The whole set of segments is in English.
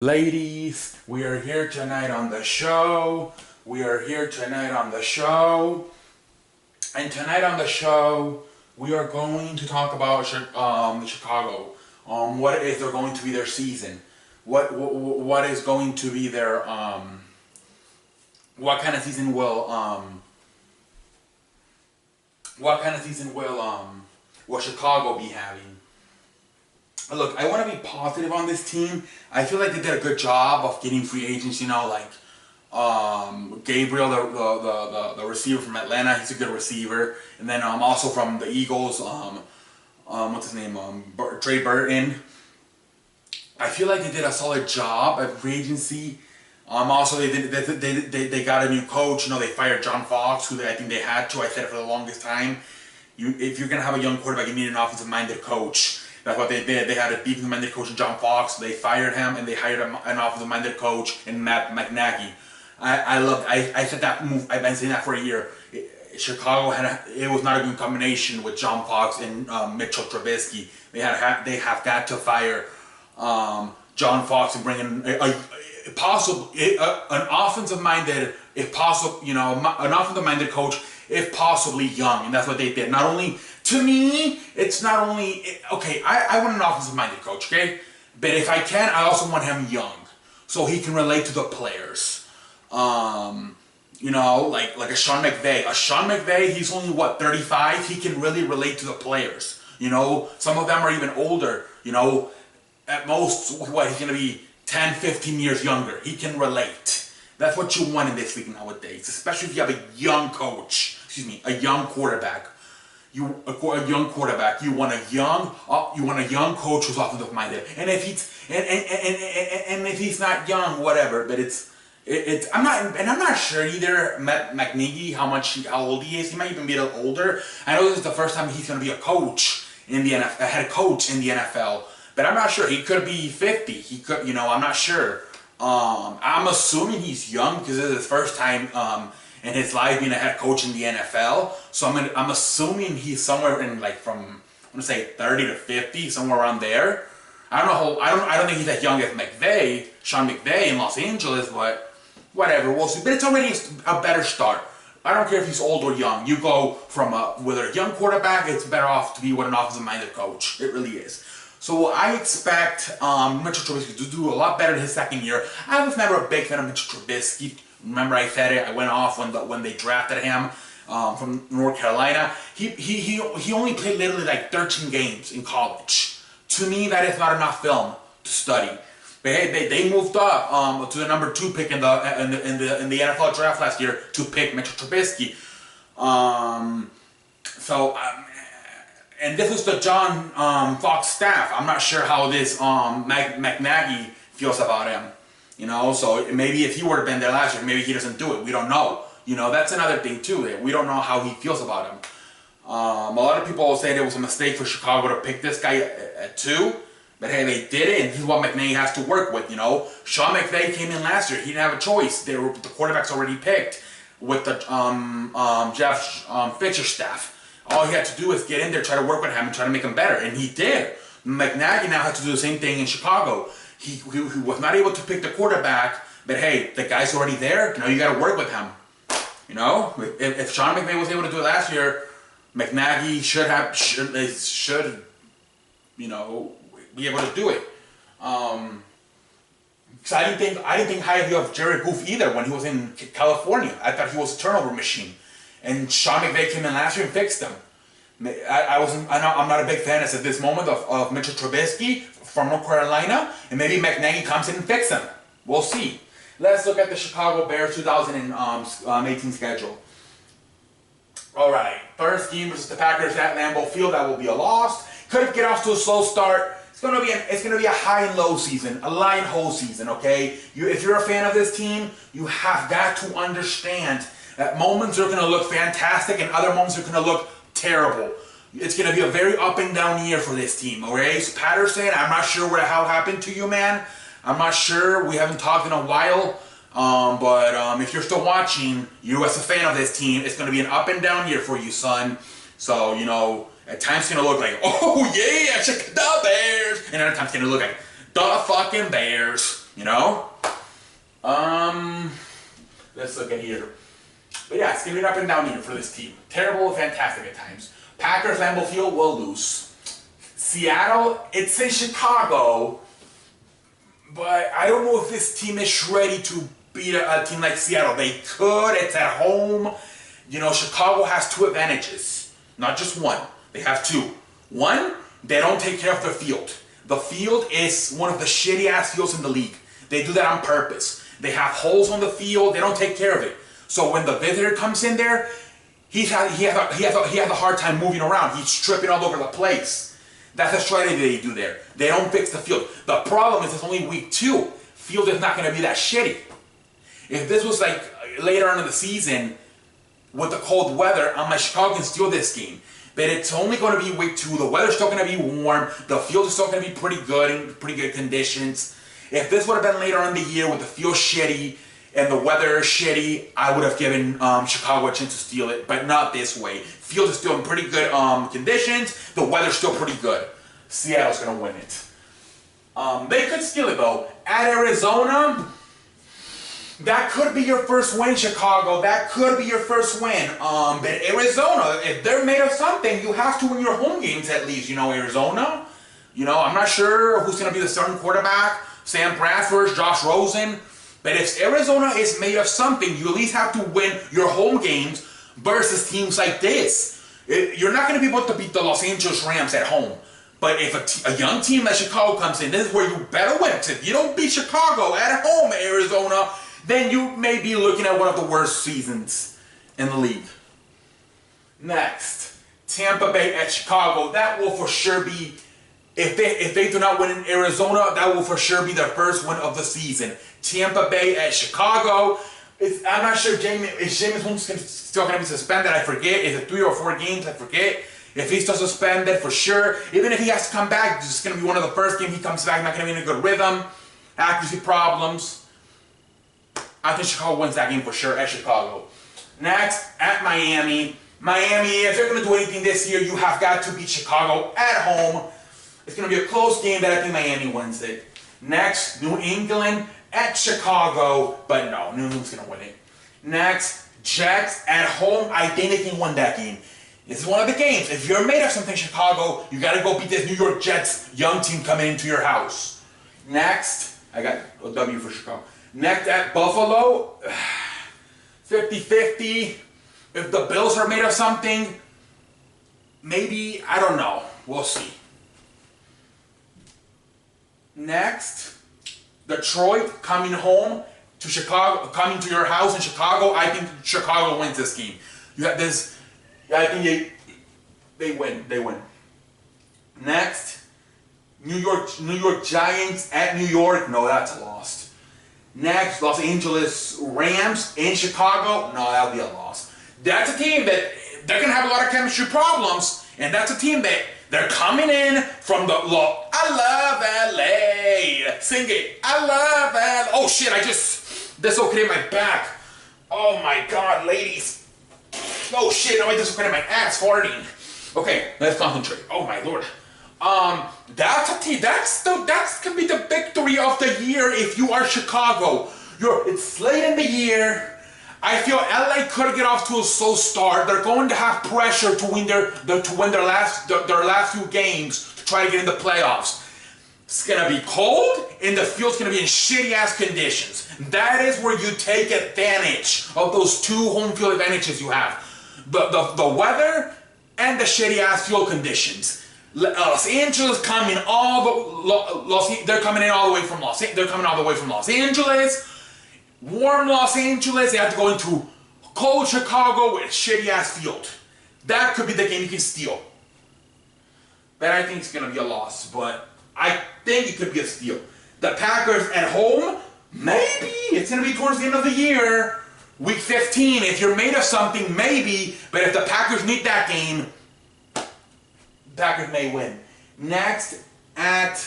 Ladies, we are here tonight on the show. We are here tonight on the show. And tonight on the show, we are going to talk about Chicago. What is they're going to be their season? What is going to be their what kind of season will Chicago be having? Look, I want to be positive on this team. I feel like they did a good job of getting free agents. Gabriel, the receiver from Atlanta, he's a good receiver, and then also from the Eagles, what's his name, Trey Burton. I feel like they did a solid job at free agency. Also, they got a new coach. They fired John Fox, who I think they had to. I said it for the longest time. If you're gonna have a young quarterback, you need an offensive-minded coach. That's what they did. They had a defensive-minded coach in John Fox. They fired him and they hired an offensive-minded coach in Matt McNaghy. I said that move. I've been saying that for a year. Chicago it was not a good combination with John Fox and Mitchell Trubisky. They have got to fire John Fox and bring in an offensive-minded, if possible, an offensive-minded coach, if possibly young, and that's what they did. Not only to me, it's not only okay. I want an offensive-minded coach, okay, but if I can, I also want him young, so he can relate to the players. Like a Sean McVay. A Sean McVay, he's only 35. He can really relate to the players. Some of them are even older. At most, he's gonna be 10, 15 years younger. He can relate. That's what you want in this league nowadays, especially if you have a young coach. A young quarterback. You want a young coach who's offensive minded. And if he's not young, whatever. But I'm not sure either. How old he is. He might even be a little older. I know this is the first time he's going to be a coach in the NFL, a head coach in the NFL. But I'm not sure. He could be 50. He could. I'm not sure. I'm assuming he's young because this is his first time in his life being a head coach in the NFL. So I'm assuming he's somewhere in from I'm gonna say 30 to 50, somewhere around there. I don't think he's as young as Sean McVay in Los Angeles, but whatever, we'll see. But it's already a better start. I don't care if he's old or young. You go from with a young quarterback, it's better off to be with an offensive-minded coach. It really is. So I expect Mitchell Trubisky to do a lot better in his second year. I was never a big fan of Mitchell Trubisky. Remember I said it. I went off when they drafted him from North Carolina. He only played literally 13 games in college. To me, that is not enough film to study. But hey, they moved up to the number 2 pick in the NFL draft last year to pick Mitchell Trubisky. And this was the John Fox staff. I'm not sure how this McNaghy feels about him. So maybe if he would have been there last year, maybe he doesn't do it. We don't know. That's another thing too. We don't know how he feels about him. A lot of people say it was a mistake for Chicago to pick this guy at 2. But hey, they did it, and this is what McNaghy has to work with, Sean McVay came in last year. He didn't have a choice. The quarterback's already picked with the Jeff Fisher staff. All he had to do is get in there, try to work with him, and try to make him better. And he did. McNaghy now has to do the same thing in Chicago. He was not able to pick the quarterback, but hey, the guy's already there. You got to work with him. If Sean McVay was able to do it last year, McNaghy should be able to do it. So I didn't think highly of Jared Goff either when he was in California. I thought he was a turnover machine, and Sean McVay came in last year and fixed him. I'm not a big fan at this moment of Mitchell Trubisky from North Carolina, and maybe McNaghy comes in and fixes him. We'll see. Let's look at the Chicago Bears 2018 schedule. All right, first game versus the Packers at Lambeau Field. That will be a loss. Could get off to a slow start. It's gonna be a high and low season, a lie and hole season. Okay, if you're a fan of this team, you have got to understand that moments are gonna look fantastic and other moments are gonna look terrible. It's going to be a very up and down year for this team, okay? So Patterson, I'm not sure how it happened to you, man. I'm not sure. We haven't talked in a while. But if you're still watching, you as a fan of this team, it's going to be an up and down year for you, son. So, at times it's going to look like, oh yeah, check the Bears. And other times it's going to look like, the fucking Bears. You know? Let's look at here. But yeah, it's gonna be an up and down year for this team. Terrible, fantastic at times. Packers, Lambeau Field will lose. Seattle, it's in Chicago, but I don't know if this team is ready to beat a team like Seattle. They could, it's at home. You know, Chicago has two advantages, not just one. They have two. One, they don't take care of their field. The field is one of the shitty-ass fields in the league. They do that on purpose. They have holes on the field, they don't take care of it. So when the visitor comes in there, he has a hard time moving around. He's tripping all over the place. That's a strategy they do there. They don't fix the field. The problem is it's only week 2. Field is not going to be that shitty. If this was like later on in the season with the cold weather, I'm like, Chicago can steal this game. But it's only going to be week 2. The weather's still going to be warm. The field is still going to be pretty good in pretty good conditions. If this would have been later on in the year with the field shitty and the weather shitty, I would have given Chicago a chance to steal it, but not this way. Field is still in pretty good conditions. The weather's still pretty good. Seattle's going to win it. They could steal it though. At Arizona, that could be your first win, Chicago. That could be your first win. But Arizona, if they're made of something, you have to win your home games at least. You know, Arizona. You know, I'm not sure who's going to be the starting quarterback. Sam Bradford, Josh Rosen. But if Arizona is made of something, you at least have to win your home games versus teams like this. You're not going to be able to beat the Los Angeles Rams at home. But if a young team like Chicago comes in, this is where you better win. If you don't beat Chicago at home, Arizona, then you may be looking at one of the worst seasons in the league. Next, Tampa Bay at Chicago. That will for sure be, if they do not win in Arizona, that will for sure be their first win of the season. Tampa Bay at Chicago. I'm not sure if Jameis Winston's still going to be suspended. I forget. Is it 3 or 4 games? I forget. If he's still suspended, for sure. Even if he has to come back, it's going to be one of the first games he comes back. Not going to be in a good rhythm. Accuracy problems. I think Chicago wins that game for sure at Chicago. Next, at Miami. Miami, if they're going to do anything this year, you have got to beat Chicago at home. It's going to be a close game, but I think Miami wins it. Next, New England at Chicago, but no, New England's going to win it. Next, Jets at home. I think they can win that game. This is one of the games. If you're made of something, Chicago, you got to go beat this New York Jets young team coming into your house. Next, I got a W for Chicago. Next, at Buffalo, 50-50. If the Bills are made of something, maybe, I don't know. We'll see. Next, Detroit coming home to Chicago, coming to your house in Chicago. I think Chicago wins this game. You have this. I think they win. They win. Next, New York Giants at New York. No, that's a loss. Next, Los Angeles Rams in Chicago. No, that'll be a loss. That's a team that they're gonna have a lot of chemistry problems, and that's a team that they're coming in from the I love LA. Sing it. I love LA. Oh shit! I just dislocated my back. Oh my god, ladies. Oh shit! Now I dislocated my ass farting. Okay, let's concentrate. Oh my lord. That's a team. That's gonna be the victory of the year if you are Chicago. It's late in the year. I feel LA could get off to a slow start. They're going to have pressure to win their last few games to try to get in the playoffs. It's gonna be cold and the field's gonna be in shitty ass conditions. That is where you take advantage of those 2 home field advantages you have: the weather and the shitty ass field conditions. Los Angeles coming they're coming all the way from Los Angeles. Warm Los Angeles, they have to go into cold Chicago with shitty ass field. That could be the game you can steal. But I think it's gonna be a loss, but I think it could be a steal. The Packers at home, maybe. It's gonna be towards the end of the year. Week 15, if you're made of something, maybe. But if the Packers need that game, Packers may win. Next, at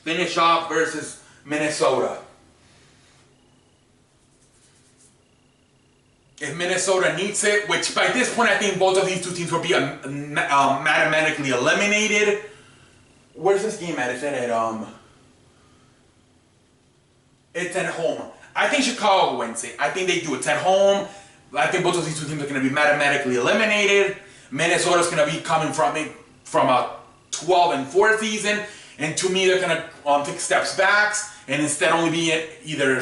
finish off versus Minnesota. If Minnesota needs it, which by this point I think both of these 2 teams will be mathematically eliminated, Where's this game at? It's at home. I think Chicago wins it. I think they do. It's at home. I think both of these two teams are going to be mathematically eliminated. Minnesota's going to be coming from a 12-4 season, and to me, they're going to take steps back and instead only be either,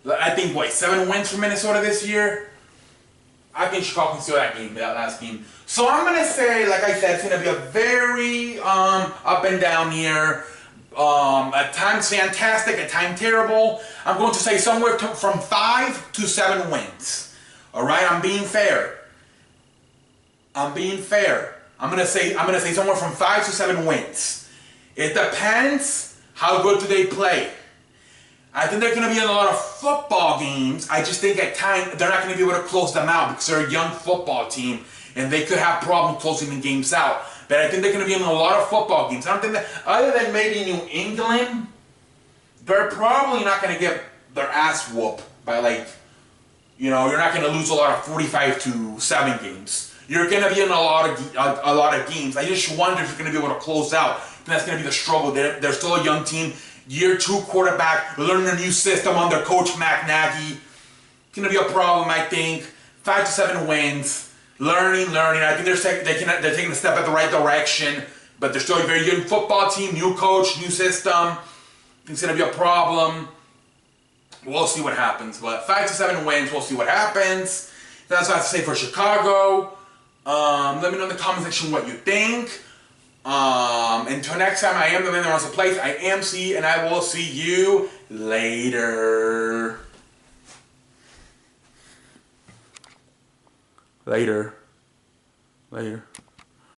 I think, 7 wins for Minnesota this year. I think Chicago can steal that last game. So I'm going to say, like I said, it's going to be a very up and down year. At times fantastic, at times terrible. I'm going to say somewhere from 5 to 7 wins. All right, I'm being fair. I'm gonna say somewhere from 5 to 7 wins. It depends how good do they play. I think they're going to be in a lot of football games. I just think at times they're not going to be able to close them out because they're a young football team and they could have problems closing the games out. But I think they're going to be in a lot of football games. I don't think that, other than maybe New England, they're probably not going to get their ass whooped by you're not going to lose a lot of 45-7 games. You're going to be in a lot of games. I just wonder if you're going to be able to close out. And that's going to be the struggle. They're still a young team. Year 2 quarterback, learning a new system under Coach Matt Nagy. It's going to be a problem, I think. 5 to 7 wins. Learning. I think they're taking a step in the right direction, but they're still a very young football team, new coach, new system. I think it's going to be a problem. We'll see what happens, but 5 to 7 wins, we'll see what happens. That's what I have to say for Chicago. Let me know in the comment section what you think. Until next time, I am the man that runs the place. I am C, and I will see you later. Later.